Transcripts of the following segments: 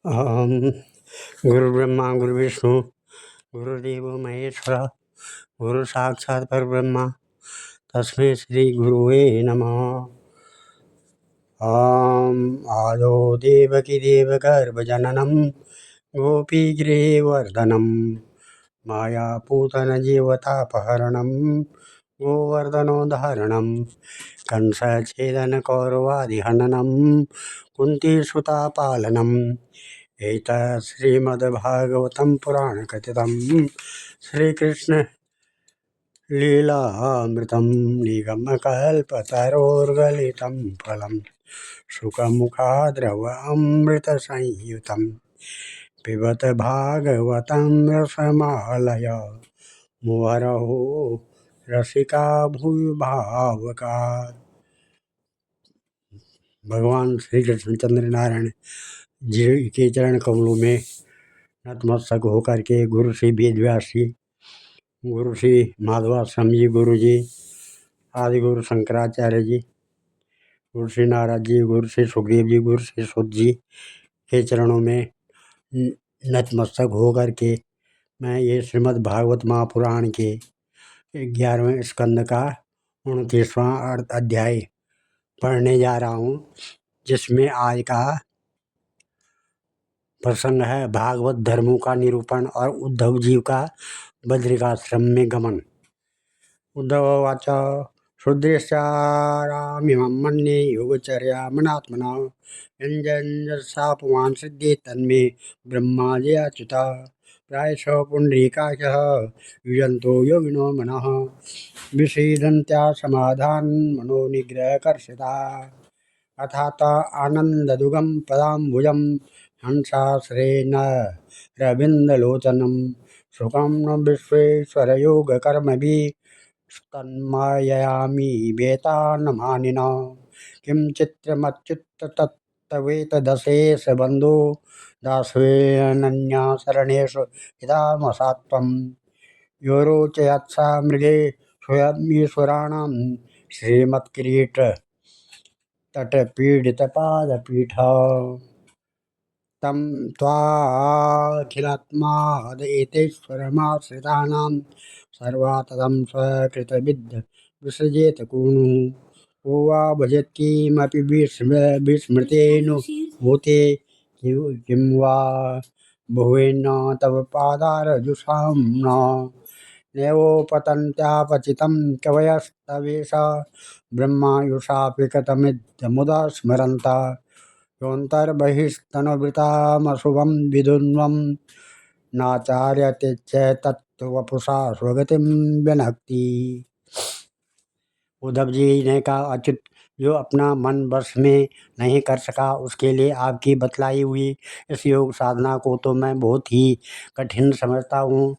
अहम गुरुब्रह्मा गुरुविष्णु गुरुदेव महेश्वर गुरु साक्षात् परब्रह्म तस्मै श्री गुरुवे नमः। आदौ देवकी देवगर्भजननं गोपीगृहवर्धनं मायापूतनजीवतापहरणं गोवर्धनोद्धारणं कंसच्छेदनकौरवादिहननं कुन्तीसुतापालनम् एतत् श्रीमद्भागवतं पुराणकथितं श्रीकृष्णलीलामृतं निगमकल्पतरोर्गलितं फलं सुखमुखाद्रवामृतसंयुतं पिबत भागवतं रसमालय मुहुरहो रसिका भूरि भावुका। भगवान श्री कृष्णचंद्र नारायण जी के चरण कमलों में नतमस्तक होकर के गुरु श्री वेदव्यास जी, गुरु श्री माधवाश्रम जी, गुरु जी आदि गुरु शंकराचार्य जी, गुरु श्री नारद जी, गुरु श्री सुखदेव जी, गुरु श्री सुत जी के चरणों में नतमस्तक होकर के मैं ये श्रीमद् भागवत महापुराण के 11वें स्कंद का 29वां अध्याय पढ़ने जा रहा हूँ, जिसमें आज का प्रसंग है भागवत धर्मों का निरूपण और उद्धव जी का बद्रिकाश्रम में गमन। उद्धववाच शूद्रेश्चारामिमं मन्ये योगचर्यामनात्मना यञ्जन्यस्यापवान् सिद्धे तन्मे ब्रह्माजयाच्युता प्रायशः पुण्डरीकाक्षः युजन्तो योगिनो मनः विषीदन्त्या समाधान् मनोनिग्रहकर्षिता अथात आनन्ददुगं पदाम्बुजं हंसाश्रेण रविन्दलोचनं सुखं न विश्वेश्वरयोगकर्मभिः तन्माययामि वेतानमानिना किं चित्रमच्युततत्त्वेतदशेष बन्धो दास्वेऽनन्या शरणेषु हितामसात्वं यो रोचयत्सा मृगे स्वयमीश्वराणां श्रीमत्किरीट तटपीडितपादपीठ तं त्वाखिलात्मादेतेश्वरमाश्रितानां सर्वाततं स्वकृतविद्ध विसृजेत कुनु को वा भजेत् किमपि विस्मृतेनुभूते किं वा भुवेन्न तव पादारजुषाम्ना नैवोपतन्त्यापचितं कवयस्तवेश ब्रह्मायुषापि कथमिदमुदा स्मरन्ता योऽन्तर्बहिस्तनुवृतामशुभं विदुन्वं नाचार्यते च तत्त्वपुषा स्वगतिं व्यनक्ति। उद्धव जी ने कहा, अच्युत, जो अपना मन वश में नहीं कर सका उसके लिए आपकी बतलाई हुई इस योग साधना को तो मैं बहुत ही कठिन समझता हूँ।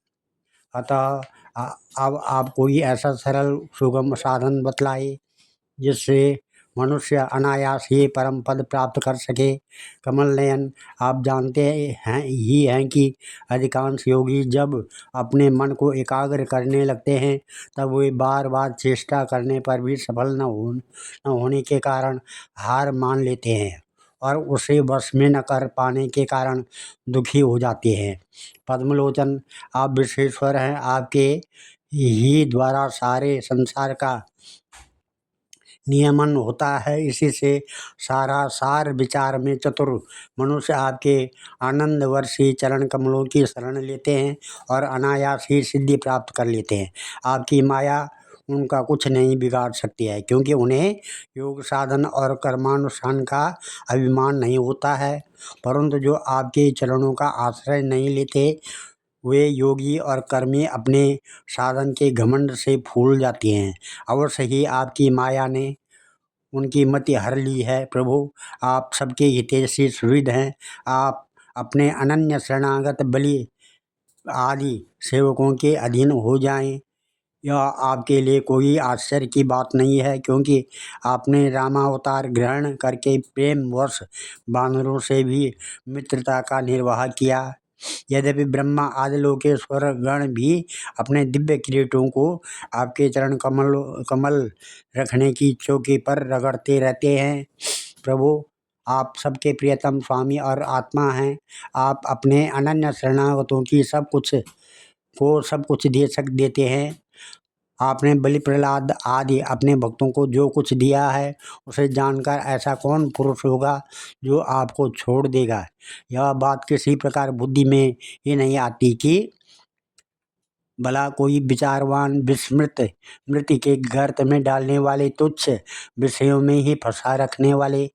अतः अब आप कोई ऐसा सरल सुगम साधन बतलाए जिससे मनुष्य अनायास ही परम पद प्राप्त कर सके। कमल नयन, आप जानते हैं कि अधिकांश योगी जब अपने मन को एकाग्र करने लगते हैं तब वे बार बार चेष्टा करने पर भी सफल न होने के कारण हार मान लेते हैं और उसे वश में न कर पाने के कारण दुखी हो जाते हैं। पद्मलोचन, आप विश्वेश्वर हैं, आपके ही द्वारा सारे संसार का नियमन होता है। इसी से सारा सार विचार में चतुर मनुष्य आपके आनंद वर्षी चरण कमलों की शरण लेते हैं और अनायास ही सिद्धि प्राप्त कर लेते हैं। आपकी माया उनका कुछ नहीं बिगाड़ सकती है, क्योंकि उन्हें योग साधन और कर्मानुष्ठान का अभिमान नहीं होता है। परंतु जो आपके चरणों का आश्रय नहीं लेते वे योगी और कर्मी अपने साधन के घमंड से फूल जाते हैं। अवश्य ही आपकी माया ने उनकी मति हर ली है। प्रभु, आप सबके हितैषी सुहृद हैं। आप अपने अनन्य शरणागत बलि आदि सेवकों के अधीन हो जाएं, यह आपके लिए कोई आश्चर्य की बात नहीं है, क्योंकि आपने रामावतार ग्रहण करके प्रेमवश वानरों से भी मित्रता का निर्वाह किया। यद्यपि ब्रह्मा आदि लोकेश्वर गण भी अपने दिव्य किरीटों को आपके चरण कमल रखने की चौकी पर रगड़ते रहते हैं। प्रभु, आप सबके प्रियतम स्वामी और आत्मा हैं। आप अपने अनन्य शरणागतों की सब कुछ देते हैं। आपने बलि प्रहलाद आदि अपने भक्तों को जो कुछ दिया है, उसे जानकर ऐसा कौन पुरुष होगा जो आपको छोड़ देगा। यह बात किसी प्रकार बुद्धि में ही नहीं आती कि भला कोई विचारवान विस्मृत मृत्यु के गर्त में डालने वाले तुच्छ विषयों में ही फंसा रखने वाले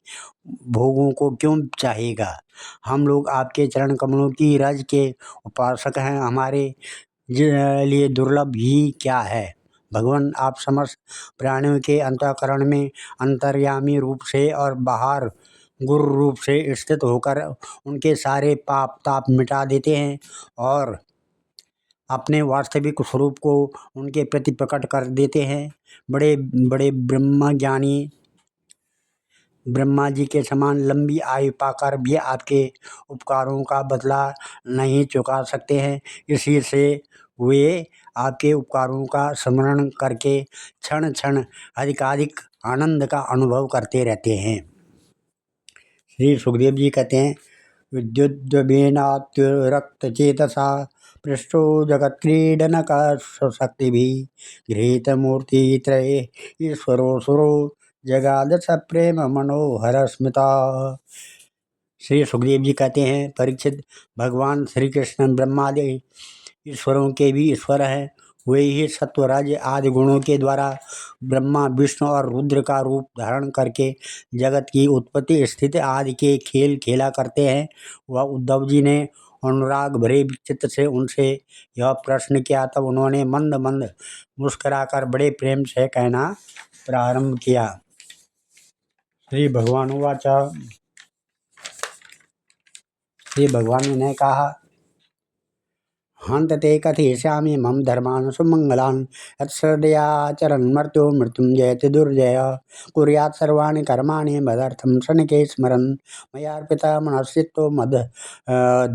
भोगों को क्यों चाहेगा। हम लोग आपके चरण कमलों की रज के उपासक हैं। हमारे लिए दुर्लभ ही क्या है। भगवान, आप समस्त प्राणियों के अंतःकरण में अंतर्यामी रूप से और बाहर गुरु रूप से स्थित होकर उनके सारे पाप ताप मिटा देते हैं और अपने वास्तविक स्वरूप को उनके प्रति प्रकट कर देते हैं। बड़े बड़े ब्रह्मज्ञानी ब्रह्मा जी के समान लंबी आयु पाकर भी आपके उपकारों का बदला नहीं चुका सकते हैं। इसी से वे आपके उपकारों का स्मरण करके क्षण क्षण अधिकाधिक आनंद का अनुभव करते रहते हैं। श्री सुखदेव जी कहते हैं, विद्युद्वेनात्युरक्तचेतसा पृष्ठो जगत्क्रीडनक स्वशक्ति भी गृहीत मूर्ति त्रये ईश्वरो सुरो जगादश प्रेम मनोहर स्मिता। श्री सुखदेव जी कहते हैं, परीक्षित, भगवान श्री कृष्ण ब्रह्मादि ईश्वरों के भी ईश्वर हैं। वे ही सत्वराज आदि गुणों के द्वारा ब्रह्मा विष्णु और रुद्र का रूप धारण करके जगत की उत्पत्ति स्थिति आदि के खेल खेला करते हैं। वह उद्धव जी ने अनुराग भरे चित्त से उनसे यह प्रश्न किया, तब उन्होंने मंद मंद मुस्कुराकर बड़े प्रेम से कहना प्रारंभ किया। श्री भगवान ने कहा, हंत ते कथयिष्यामि मम धर्मान् सुमंगलान् यत्श्रद्धयाचरन् मर्त्यो मृत्युं जयति दुर्जय कुर्यात् सर्वाणि कर्माणि मदर्थं शनके स्मरन् मयार्पिता मनश्चित्तो मद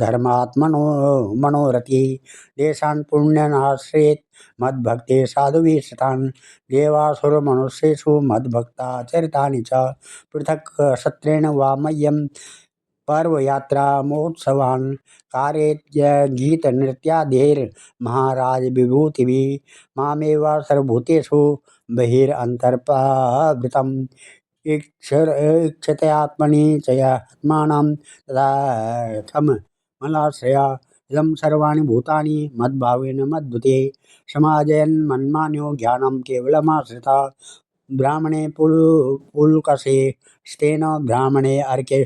धर्मात्मनो मनोरथि देशान् पुण्यनाश्रेत् मद्भक्ते साधुभिः सतान् देवासुरमनुष्येषु मद्भक्ता चरितानि च पृथक् सत्रेण वा मह्यं पर्वयात्रा महोत्सवान् कारयेत् गीत नृत्यादिर महाराज विभूतिभिः मामेव सर्वभूतेषु बहिरन्तर्भावृतम् इक्षतयात्मनि च आत्मानं तदाथम मलाश्रया इदं सर्वाणि भूतानि मद्भावेन मद्भुते समाजयन् मन्मान्यो ज्ञानं केवलमाश्रिता ब्राह्मणे पुलकसे स्तेन ब्राह्मणे अर्के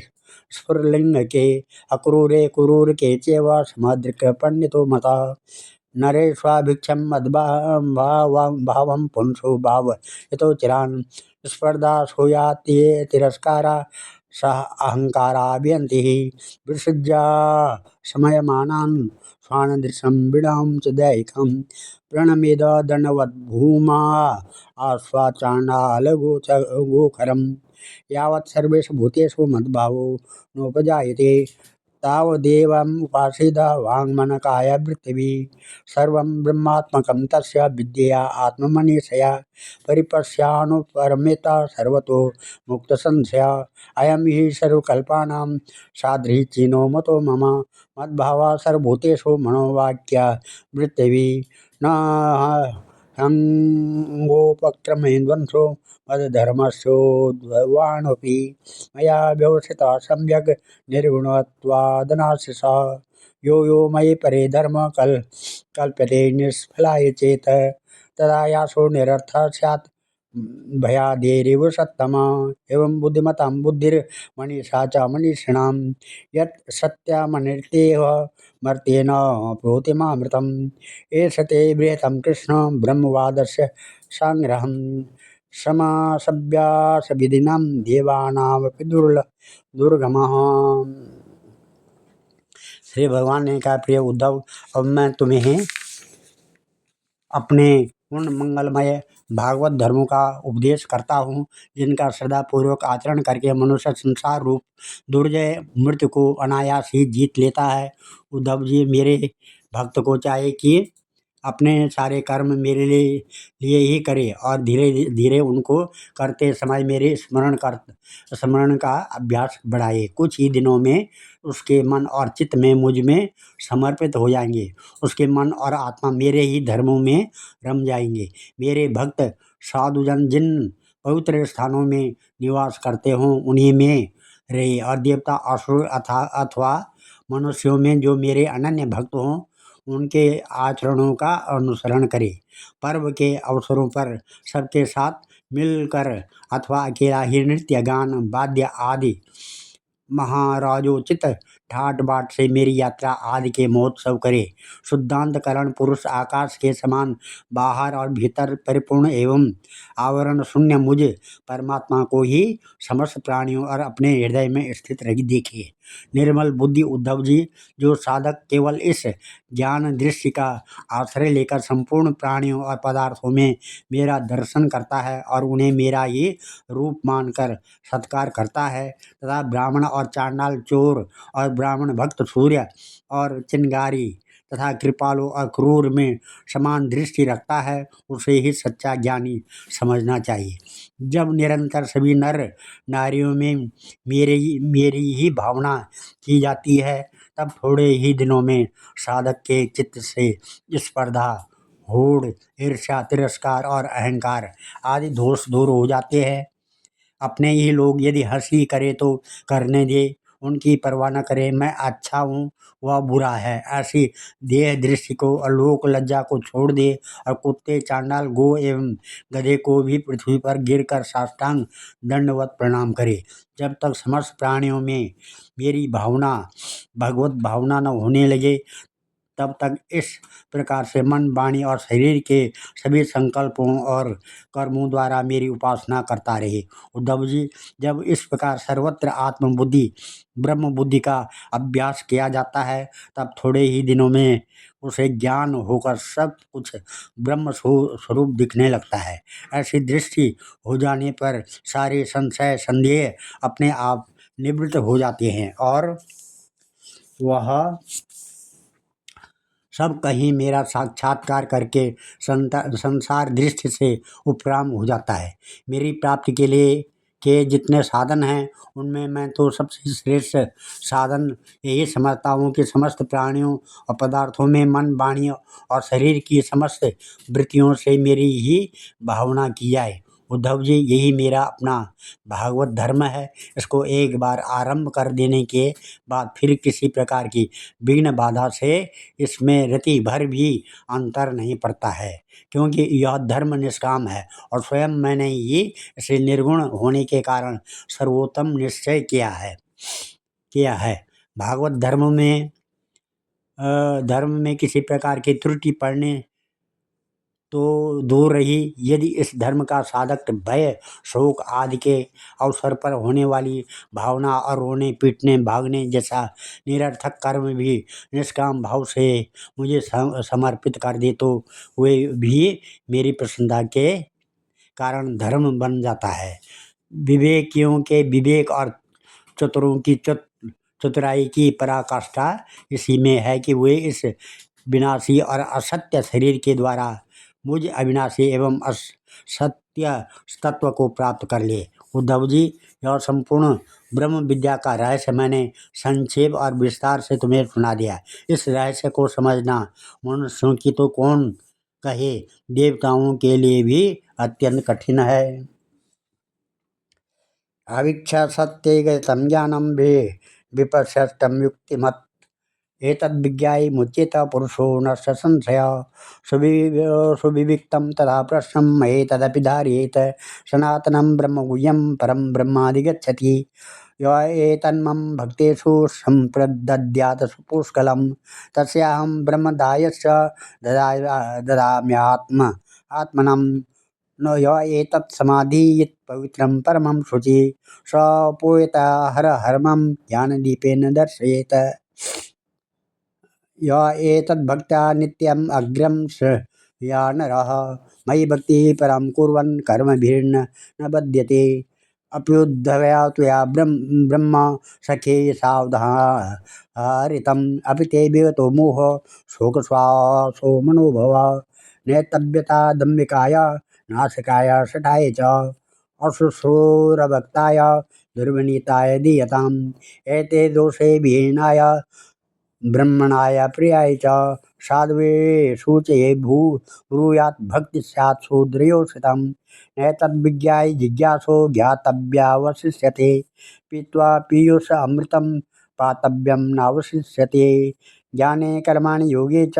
स्फुरलिंग के अक्रूरे कुरूर के चैव समदृक् पंडितो मता नरेष्वाभिक्षं मद्भावं पुंसो भाव यतो चिरान् स्पर्धा सूयाति तिरस्कारा सह अहंकाराभियन्ति विसृज्या समयमानान् स्वानदृशं बिडां च दैहिकं प्रणमेद दण्डवद्भूमा आस्वाचाण्डालगोखरम् यावत् सर्वेषु भूतेषु मद्भावो नोपजायते तावदेवम् उपासीद वाङ्मनकायवृत्तिभिः सर्वं ब्रह्मात्मकं तस्य विद्यया आत्ममनीषया परिपश्यानुपरमित सर्वतो मुक्तसंशया अयं हि सर्वकल्पानां सादृश्येनो मतो मम मद्भावा सर्वभूतेषु मनोवाक्या वृत्तिभिः न हङ्गोपक्रमेन्द्वंसो मद्धर्मस्योद्भवानोऽपि मया व्यवस्थितः सम्यग् निर्गुणत्वादनाशिषा यो मयि परे धर्म कल्प्यते निष्फलाय चेत् तदा यासो निरर्थः स्यात् भयादेरिव सत्तमा एवं बुद्धिमतां बुद्धिर्मनीषा च मनीषिणां यत् सत्यमनिर्तेह मर्त्येन प्रोतिमामृतम् एष ते बृहतं कृष्ण ब्रह्मवादस्य संग्रहम् समासभ्यासविधिनां देवानामपि दुर्गमः। श्री भगवान ने कहा, प्रिय उद्धव, अब मैं तुम्हें अपने उन मंगलमय भागवत धर्मों का उपदेश करता हूँ जिनका श्रद्धापूर्वक आचरण करके मनुष्य संसार रूप दुर्जय मृत्यु को अनायास ही जीत लेता है। उद्धव जी, मेरे भक्त को चाहे कि अपने सारे कर्म मेरे लिए ही करे और धीरे धीरे उनको करते समय मेरे स्मरण का अभ्यास बढ़ाए। कुछ ही दिनों में उसके मन और चित्त में मुझ में समर्पित हो जाएंगे। उसके मन और आत्मा मेरे ही धर्मों में रम जाएंगे। मेरे भक्त साधुजन जिन पवित्र स्थानों में निवास करते हों उन्हीं में रहे, और देवता असुर अथवा मनुष्यों में जो मेरे अनन्य भक्त हों उनके आचरणों का अनुसरण करें। पर्व के अवसरों पर सबके साथ मिलकर अथवा अकेला ही नृत्य गान वाद्य आदि महाराजोचित ठाट बाट से मेरी यात्रा आदि के महोत्सव करे। शुद्धांतकरण पुरुष आकाश के समान बाहर और भीतर परिपूर्ण एवं आवरण शून्य मुझ परमात्मा को ही समस्त प्राणियों और अपने हृदय में स्थित रख देखिए। निर्मल बुद्धि उद्धव जी, जो साधक केवल इस ज्ञान दृष्टि का आश्रय लेकर संपूर्ण प्राणियों और पदार्थों में मेरा दर्शन करता है और उन्हें मेरा ही रूप मानकर सत्कार करता है, तथा ब्राह्मण और चांडाल चोर और ब्राह्मण भक्त सूर्य और चिनगारी तथा कृपालु और क्रूर में समान दृष्टि रखता है, उसे ही सच्चा ज्ञानी समझना चाहिए। जब निरंतर सभी नर नारियों में मेरी ही भावना की जाती है, तब थोड़े ही दिनों में साधक के चित्त से स्पर्धा, होड़, ईर्ष्या, तिरस्कार और अहंकार आदि दोष दूर हो जाते हैं। अपने ही लोग यदि हंसी करे तो करने दे, उनकी परवाह न करे। मैं अच्छा हूँ वह बुरा है, ऐसी देह दृष्टि को और लोक लज्जा को छोड़ दे और कुत्ते, चांडाल, गो एवं गधे को भी पृथ्वी पर गिरकर साष्टांग दंडवत प्रणाम करे। जब तक समस्त प्राणियों में मेरी भावना, भगवत भावना न होने लगे, तब तक इस प्रकार से मन, वाणी और शरीर के सभी संकल्पों और कर्मों द्वारा मेरी उपासना करता रहे। उद्धव जी, जब इस प्रकार सर्वत्र आत्मबुद्धि, ब्रह्म बुद्धि का अभ्यास किया जाता है, तब थोड़े ही दिनों में उसे ज्ञान होकर सब कुछ ब्रह्म स्वरूप दिखने लगता है। ऐसी दृष्टि हो जाने पर सारे संशय संदेह अपने आप निवृत्त हो जाते हैं और वह सब कहीं मेरा साक्षात्कार करके संसार दृष्टि से उपराम हो जाता है। मेरी प्राप्ति के लिए के जितने साधन हैं, उनमें मैं तो सबसे श्रेष्ठ साधन यही समझता हूँ कि समस्त प्राणियों और पदार्थों में मन, वाणी और शरीर की समस्त वृत्तियों से मेरी ही भावना की जाए। उद्धव जी, यही मेरा अपना भागवत धर्म है। इसको एक बार आरंभ कर देने के बाद फिर किसी प्रकार की विघ्न बाधा से इसमें रति भर भी अंतर नहीं पड़ता है, क्योंकि यह धर्म निष्काम है और स्वयं मैंने ही इसे निर्गुण होने के कारण सर्वोत्तम निश्चय किया है। भागवत धर्म में किसी प्रकार की त्रुटि पड़ने तो दूर रही, यदि इस धर्म का साधक भय, शोक आदि के अवसर पर होने वाली भावना और रोने, पीटने, भागने जैसा निरर्थक कर्म भी निष्काम भाव से मुझे समर्पित कर दे, तो वे भी मेरी प्रसन्नता के कारण धर्म बन जाता है। विवेकियों के विवेक और चतुरों की चतुराई की पराकाष्ठा इसी में है कि वे इस विनाशी और असत्य शरीर के द्वारा मुझ अविनाशी एवं सत्य तत्व को प्राप्त कर ले। उद्धव जी, यह संपूर्ण ब्रह्म विद्या का रहस्य मैंने संक्षेप और विस्तार से तुम्हें सुना दिया। इस रहस्य को समझना मनुष्यों की तो कौन कहे, देवताओं के लिए भी अत्यंत कठिन है। अवीक्षा सत्येगतं ज्ञानं विपश्यतं युक्तिमत् एतद्विज्ञाय मुच्येत पुरुषो न संशयः। सुविविक्तं तथा प्रश्नं एतदपि धारयेत सनातनं ब्रह्म गुह्यं परं ब्रह्माधिगच्छति। य एतन्मम भक्तेषु सम्प्रदद्यात् पुष्कलं तस्याहं ब्रह्मदायश्च ददाम्यात्मनं। न य एतत् समाधीयेत् पवित्रं परमं शुचि स पोयता हर हर्मं ज्ञानदीपेन दर्शयेत्। य एतद्भक्त्या नित्यम् अग्र्यं श्रेया नरः मयि भक्तिः परं कुर्वन् कर्मभिर्न न बध्यते। अप्युद्धवया त्वया ब्रह्म सखे सावधारितम् अपि ते विगतो मोह शोकश्वासो मनोभव नेतव्यता दम्बिकाय नासिकाय शठाय च अशुश्रूरभक्ताय दुर्विनीताय दीयताम् एते दोषे विहीनाय ब्रह्मणाय प्रियाय च साध्वे सूचये ब्रूयात् भक्ति स्यात् शूद्रयोषितम् नैतद्विज्ञाय जिज्ञासो ज्ञातव्यावशिष्यते पीत्वा पीयूष अमृतं पातव्यं नावशिष्यते ज्ञाने कर्माणि योगे च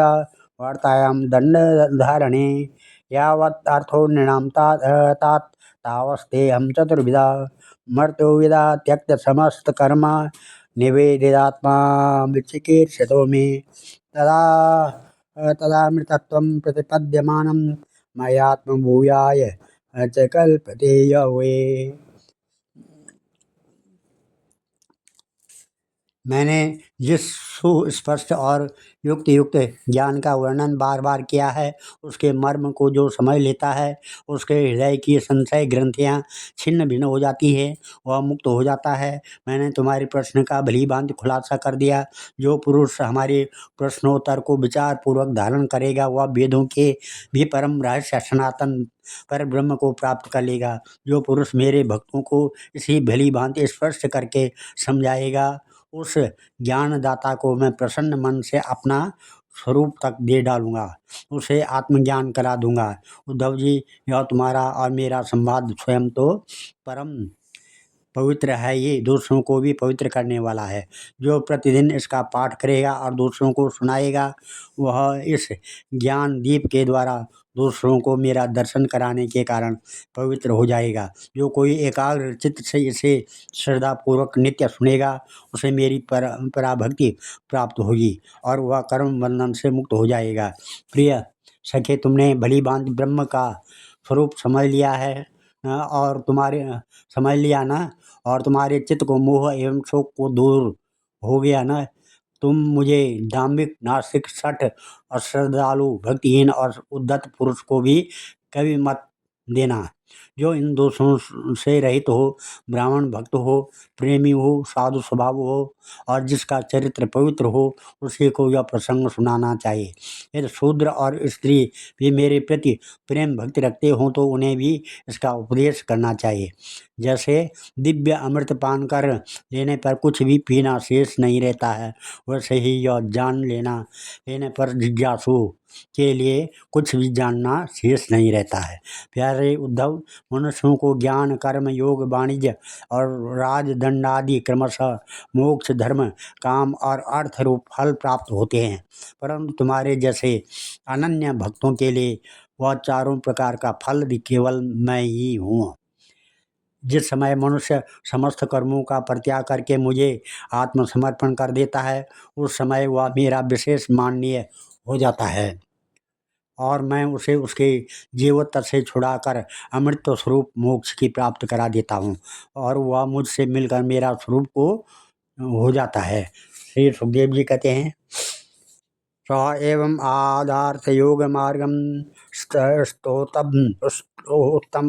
वार्तायां दण्डधारणे यावत् अर्थो नृणां तात तावस्तेऽहं चतुर्विधा मर्त्यो विदा त्यक्त समस्त कर्म निवेदितात्मा विचिकीर्षतो मे तदा तदामृतत्वं प्रतिपद्यमानं मयात्मभूयाय च कल्पते वे। मैंने जिस सुस्पष्ट और युक्त युक्त ज्ञान का वर्णन बार बार किया है, उसके मर्म को जो समझ लेता है, उसके हृदय की संशय ग्रंथियाँ छिन्न भिन्न हो जाती है, वह मुक्त हो जाता है। मैंने तुम्हारे प्रश्न का भली भांति खुलासा कर दिया। जो पुरुष हमारे प्रश्नोत्तर को विचार पूर्वक धारण करेगा, वह वेदों के भी परम रहस्य सनातन पर ब्रह्म को प्राप्त कर लेगा। जो पुरुष मेरे भक्तों को इसी भली भांति स्पष्ट करके समझाएगा, उस ज्ञानदाता को मैं प्रसन्न मन से अपना स्वरूप तक दे डालूंगा, उसे आत्मज्ञान करा दूंगा। उद्धव जी, यह तुम्हारा और मेरा संवाद स्वयं तो परम पवित्र है, ये दूसरों को भी पवित्र करने वाला है। जो प्रतिदिन इसका पाठ करेगा और दूसरों को सुनाएगा, वह इस ज्ञान दीप के द्वारा दूसरों को मेरा दर्शन कराने के कारण पवित्र हो जाएगा। जो कोई एकाग्र चित्त से इसे श्रद्धापूर्वक नित्य सुनेगा, उसे मेरी पराभक्ति प्राप्त होगी और वह कर्म बंधन से मुक्त हो जाएगा। प्रिय सखे, तुमने भली भांति ब्रह्म का स्वरूप समझ लिया है और तुम्हारे समझ लिया ना, और तुम्हारे चित्त को मोह एवं शोक को दूर हो गया ना। तुम मुझे दाम्भिक, नास्तिक, शठ, अश्रद्धालु, भक्तिहीन और उद्धत पुरुष को भी कभी मत देना। जो इन दोषों से रहित हो, ब्राह्मण भक्त हो, प्रेमी हो, साधु स्वभाव हो और जिसका चरित्र पवित्र हो, उसी को यह प्रसंग सुनाना चाहिए। यदि शूद्र और स्त्री भी मेरे प्रति प्रेम भक्ति रखते हों तो उन्हें भी इसका उपदेश करना चाहिए। जैसे दिव्य अमृत पान कर लेने पर कुछ भी पीना शेष नहीं रहता है, वैसे ही यह जान लेने पर जिज्ञासु के लिए कुछ भी जानना शेष नहीं रहता है। प्यारे उद्धव, मनुष्यों को ज्ञान, कर्म, योग, वाणिज्य और राजदंड आदि क्रमशः मोक्ष, धर्म, काम और अर्थ रूप फल प्राप्त होते हैं, परंतु तुम्हारे जैसे अनन्य भक्तों के लिए वह चारों प्रकार का फल भी केवल मैं ही हूँ। जिस समय मनुष्य समस्त कर्मों का परित्याग करके मुझे आत्मसमर्पण कर देता है, उस समय वह मेरा विशेष माननीय हो जाता है और मैं उसे उसके जीवत्व से छुड़ाकर अमृत स्वरूप मोक्ष की प्राप्त करा देता हूँ और वह मुझसे मिलकर मेरा स्वरूप को हो जाता है। श्री सुखदेव जी कहते हैं, स एवं आदार्थ योग मार्गम स्तोतम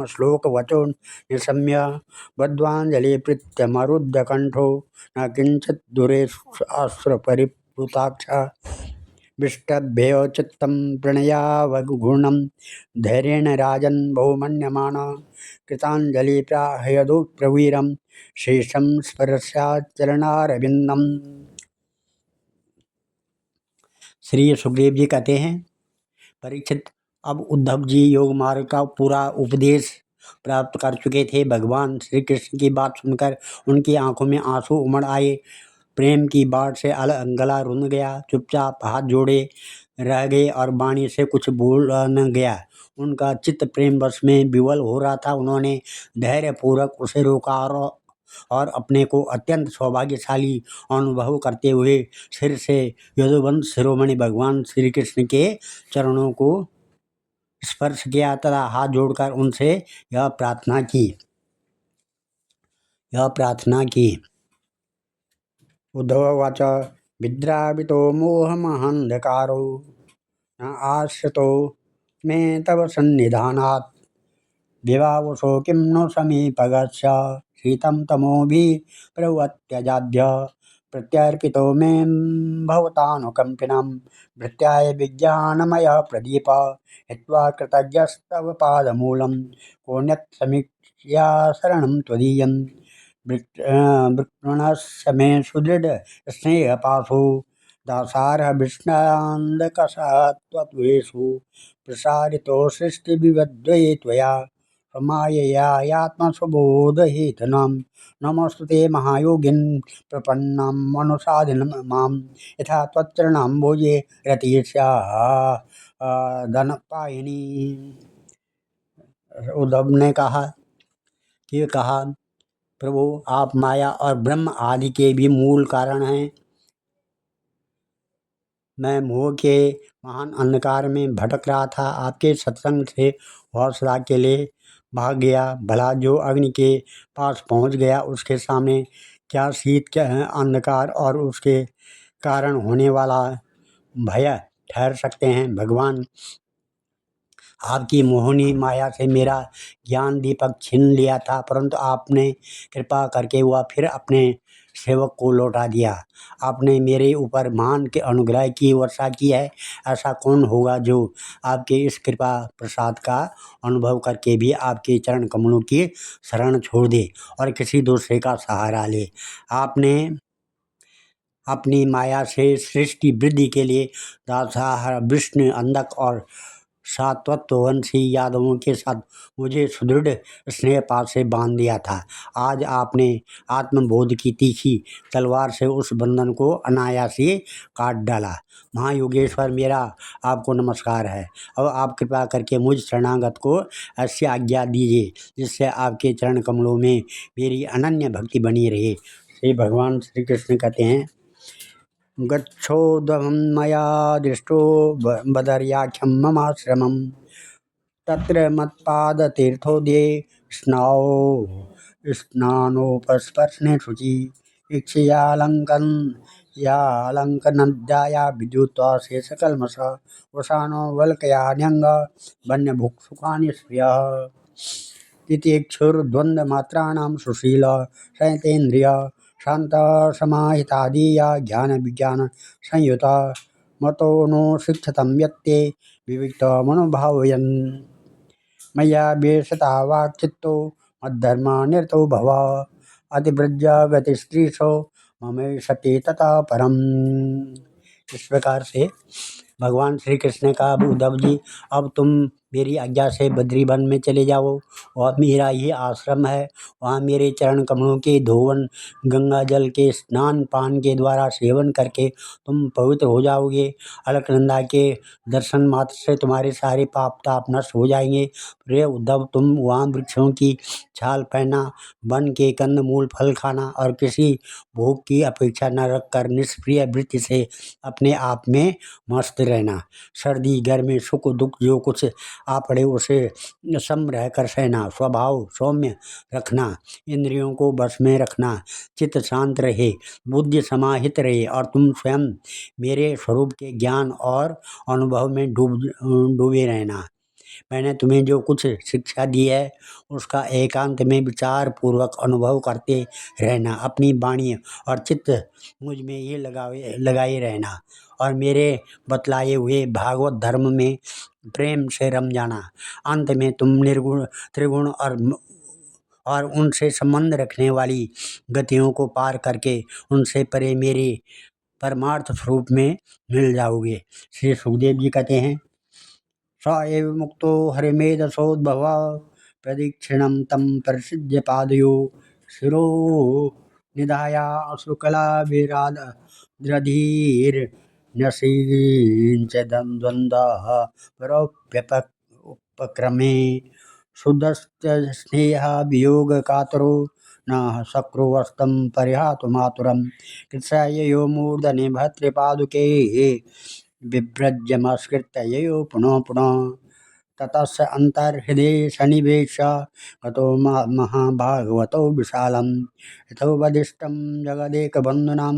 श्लोक वचो निशम्य बद्वांजलि प्रीत्य मरुद्ध कंठो न किंचित दुरेश्वर परिप्लुताक्ष विष्टभ्यो चित्तं प्रणयावगुणं धैर्येण राजन् बहुमन्यमान कृतांजलि प्राहयदु प्रवीरं शेषं स्पर्शाचरणारविंदम। श्री सुखदेव जी कहते हैं, परीक्षित, अब उद्धव जी योग मार्ग का पूरा उपदेश प्राप्त कर चुके थे। भगवान श्री कृष्ण की बात सुनकर उनकी आंखों में आंसू उमड़ आए। प्रेम की बाढ़ से गला रुंध गया, चुपचाप हाथ जोड़े रह गए और वाणी से कुछ बोल न गया। उनका चित्त प्रेम वश में विवल हो रहा था। उन्होंने धैर्यपूर्वक उसे रोका और अपने को अत्यंत सौभाग्यशाली अनुभव करते हुए सिर से यदुवंश शिरोमणि भगवान श्री कृष्ण के चरणों को स्पर्श किया तथा हाथ जोड़कर उनसे यह प्रार्थना की। उद्धववाच, विद्रावितो मोहमहंधकारो न आश्रितो मे तव सन्निधानात् विवावसो किं नो समीपगस्य शीतं तमोभिः प्रवत्यजाद्य प्रत्यर्पितो मे भवतानुकम्पिनं भृत्याय विज्ञानमयः प्रदीप हित्वा कृतज्ञस्तव पादमूलं कोऽन्यत् समीक्ष्या शरणं त्वदीयं वृत्रणस्य मे सुदृढस्नेहपाशो दासारः विष्णान्दकसत्त्वेषु प्रसारितो सृष्टिविवद्वये त्वया समायया यात्मसुबोधहेतुनां नमोऽस्तुते महायोगिन् प्रपन्नं मनुसाधिनं मां यथा त्वच्चरणाम्भोजे रतिर्ष्या धनपायिनी। उद्धव ने कहा प्रभु आप माया और ब्रह्म आदि के भी मूल कारण हैं। मैं मोह के महान अंधकार में भटक रहा था, आपके सत्संग से हौसला के लिए भाग गया। भला जो अग्नि के पास पहुंच गया उसके सामने क्या शीत क्या अंधकार और उसके कारण होने वाला भय ठहर सकते हैं। भगवान आपकी मोहिनी माया से मेरा ज्ञान दीपक छीन लिया था, परंतु आपने कृपा करके वह फिर अपने सेवक को लौटा दिया। आपने मेरे ऊपर महान के अनुग्रह की वर्षा की है। ऐसा कौन होगा जो आपके इस कृपा प्रसाद का अनुभव करके भी आपके चरण कमलों की शरण छोड़ दे और किसी दूसरे का सहारा ले। आपने अपनी माया से सृष्टि वृद्धि के लिए दासाहार विष्णु अंधक और सात्वतवंशी यादवों के साथ मुझे सुदृढ़ स्नेह पास से बांध दिया था। आज आपने आत्मबोध की तीखी तलवार से उस बंधन को अनायासी काट डाला। महायोगेश्वर मेरा आपको नमस्कार है। अब आप कृपा करके मुझ शरणागत को ऐसी आज्ञा दीजिए जिससे आपके चरण कमलों में मेरी अनन्य भक्ति बनी रहे। श्री भगवान श्री कृष्ण कहते हैं, गच्छोदहं मया दृष्टो बदर्याख्यं ममाश्रमं तत्र मत्पादतीर्थोदये स्नानोपस्पर्शने शुचि इक्षयालङ्कन् यालङ्कनद्याया विद्युत्वा शेषकल्मष वसानो वल्कयान्यङ्ग वन्यभुक्सुखानि श्रियः तितिक्षुर्द्वन्द्वमात्राणां सुशील संयतेन्द्रिय शांत समाहितादीया ज्ञान विज्ञान संयुता मतो नो शिक्षतं यत्ते विविक्त मनोभावयन् मया वेशता वाक्चित्तो मद्धर्मा निरतो भव अतिव्रज गतिस्त्रीशो ममे सती तथा परम। इस प्रकार से भगवान श्री कृष्ण का उद्धव जी, अब तुम मेरी आज्ञा से बद्री वन में चले जाओ और मेरा ये आश्रम है, वहाँ मेरे चरण कमलों के धोवन गंगा जल के स्नान पान के द्वारा सेवन करके तुम पवित्र हो जाओगे। अलकनंदा के दर्शन मात्र से तुम्हारे सारे पाप ताप नष्ट हो जाएंगे। रे उद्धव, तुम वहाँ वृक्षों की छाल पहनना, वन के कंद मूल फल खाना और किसी भोग की अपेक्षा न रखकर निष्क्रिय वृत्ति से अपने आप में मस्त रहना। सर्दी गर्मी सुख दुख जो कुछ आ पड़े उसे सम रहकर सहना, स्वभाव सौम्य रखना, इंद्रियों को बस में रखना, चित्त शांत रहे, बुद्धि समाहित रहे और तुम स्वयं मेरे स्वरूप के ज्ञान और अनुभव में डूबे रहना। मैंने तुम्हें जो कुछ शिक्षा दी है उसका एकांत में विचार पूर्वक अनुभव करते रहना। अपनी वाणी और चित्त मुझ में ये लगाए रहना और मेरे बतलाए हुए भागवत धर्म में प्रेम से रम जाना। अंत में तुम निर्गुण त्रिगुण और उनसे संबंध रखने वाली गतियों को पार करके उनसे परे मेरे परमार्थ स्वरूप में मिल जाओगे। श्री सुखदेव जी कहते हैं, स एव मुक्तो हरिमेधसोद्भव प्रदक्षिणं तं परिषिज्य पादयो शिरो निधाया अश्रुकला विराधीर्न्यसीञ्च द्वन्द्वः परोप्यपक्रमे शुद्धश्च स्नेहः वियोगकातरो न शक्रुवस्तं परिहातुमातुरं कृत्स्नययो मूर्धने भद्रपादुके बिभ्रजमस्कृत्य ययो पुनः पुनः ततस्य अंतर्हृदय सन्निवेश गतो महाभागवतो विशालं यथोपदिष्टं जगदेकबन्धुनां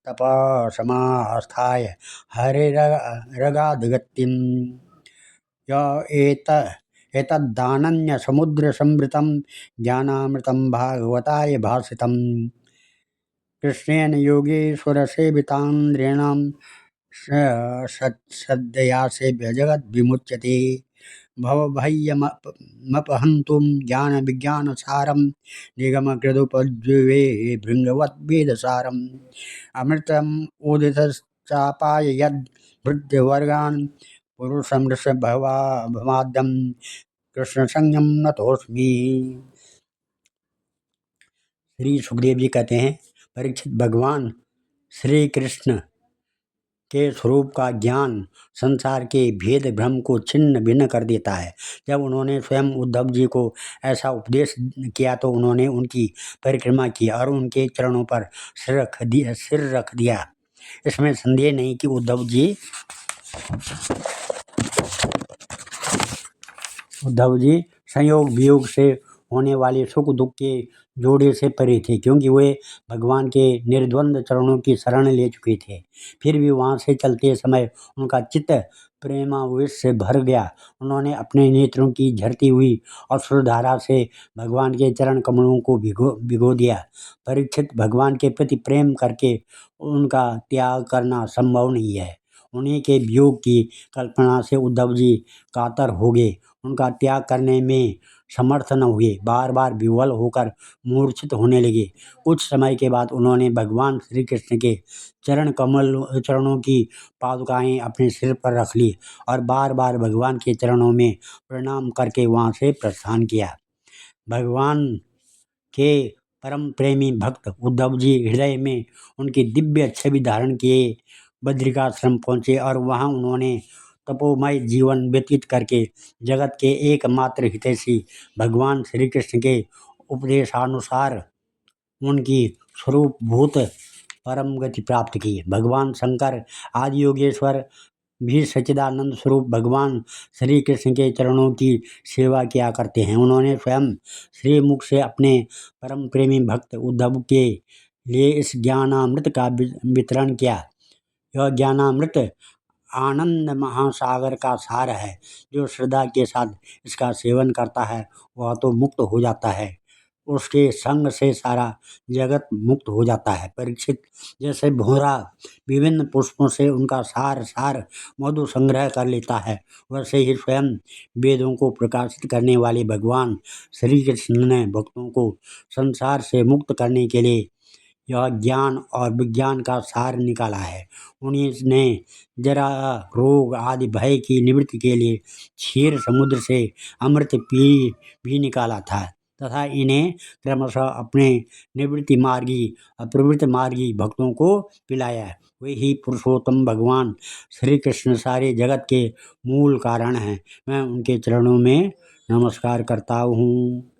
तपसमास्थाय हरिरगाधगतिं य एतद्दानन्य समुद्र संवृतं ज्ञानामृतं भागवताय भासितम् कृष्णेन योगेश्वरसेवितान्द्रेणां सद्दया सेव्य जगद्विमुच्यते भवभय्यमपहन्तुं ज्ञानविज्ञानसारं निगमकृदुपद्रवे भृङ्गवद्वेदसारम् अमृतम् उदितश्चापाय यद्भृत्यवर्गान् पुरुषं ऋषभवाभमाद्यं कृष्णसंज्ञं नतोऽस्मि। श्री सुखदेव जी कहते हैं, परीक्षित, भगवान श्री कृष्ण के स्वरूप का ज्ञान संसार के भेद भ्रम को छिन्न भिन्न कर देता है। जब उन्होंने स्वयं उद्धव जी को ऐसा उपदेश किया तो उन्होंने उनकी परिक्रमा की और उनके चरणों पर सिर रख दिया। इसमें संदेह नहीं कि उद्धव जी संयोग वियोग से होने वाले सुख दुख के जोड़े से परे थे, क्योंकि वे भगवान के निर्द्वंद चरणों की शरण ले चुके थे। फिर भी वहाँ से चलते समय उनका चित्त प्रेमावेश से भर गया। उन्होंने अपने नेत्रों की झरती हुई अश्रुधारा से भगवान के चरण कमलों को भिगो दिया। परीक्षित, भगवान के प्रति प्रेम करके उनका त्याग करना संभव नहीं है। उन्हीं के वियोग की कल्पना से उद्धव जी कातर हो गए, उनका त्याग करने में समर्थ न हुए, बार बार विह्वल होकर मूर्छित होने लगे। कुछ समय के बाद उन्होंने भगवान श्री कृष्ण के चरणों की पादुकाएं अपने सिर पर रख ली और बार बार भगवान के चरणों में प्रणाम करके वहाँ से प्रस्थान किया। भगवान के परम प्रेमी भक्त उद्धव जी हृदय में उनकी दिव्य छवि धारण किए बद्रिकाश्रम पहुँचे और वहाँ उन्होंने तपोमय जीवन व्यतीत करके जगत के एकमात्र हितैषी भगवान श्री कृष्ण के उपदेशानुसार उनकी स्वरूप भूत परम गति प्राप्त की। भगवान शंकर आदि योगेश्वर भी सच्चिदानंद स्वरूप भगवान श्री कृष्ण के चरणों की सेवा किया करते हैं। उन्होंने स्वयं श्रीमुख से अपने परम प्रेमी भक्त उद्धव के लिए इस ज्ञानामृत का वितरण किया। यह ज्ञानामृत आनंद महासागर का सार है। जो श्रद्धा के साथ इसका सेवन करता है वह तो मुक्त हो जाता है, उसके संग से सारा जगत मुक्त हो जाता है। परीक्षित, जैसे भौरा विभिन्न पुष्पों से उनका सार मधु संग्रह कर लेता है, वैसे ही स्वयं वेदों को प्रकाशित करने वाले भगवान श्री कृष्ण ने भक्तों को संसार से मुक्त करने के लिए यह ज्ञान और विज्ञान का सार निकाला है। उन्हीं ने जरा रोग आदि भय की निवृत्ति के लिए क्षीर समुद्र से अमृत भी निकाला था तथा इन्हें क्रमशः अपने निवृत्ति मार्गी अप्रवृत्त मार्गी भक्तों को पिलाया। वे ही पुरुषोत्तम भगवान श्री कृष्ण सारे जगत के मूल कारण हैं। मैं उनके चरणों में नमस्कार करता हूँ।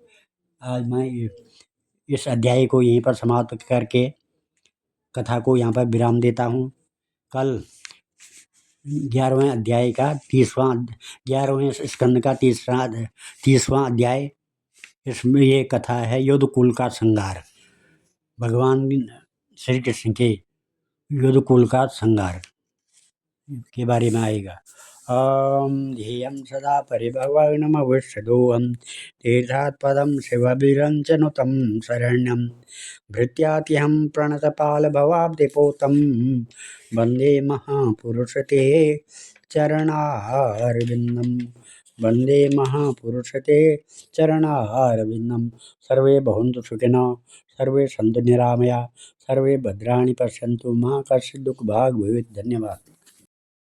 आज मैं इस अध्याय को यहीं पर समाप्त करके कथा को यहाँ पर विराम देता हूँ। कल 11वें अध्याय का 11वें स्कंद का 30वां अध्याय, इसमें ये कथा है युद्धकुल का संहार। भगवान श्री कृष्ण के युद्धकुल का संहार के बारे में आएगा। ध्येयं सदा परिभवग्नमविष्टदोहं तीर्थात् पदं शिवभिरञ्चनुतं शरण्यं भृत्यात्यहं प्रणतपालभवाब्धिपोतं वन्दे महापुरुषते चरणारविन्दं वन्दे महापुरुषते चरणारविन्दं। सर्वे भवन्तु सुखिनः, सर्वे सन्तु निरामया, सर्वे भद्राणि पश्यन्तु, मा कश्चित् दुःखभाग् भवेत्। धन्यवाद।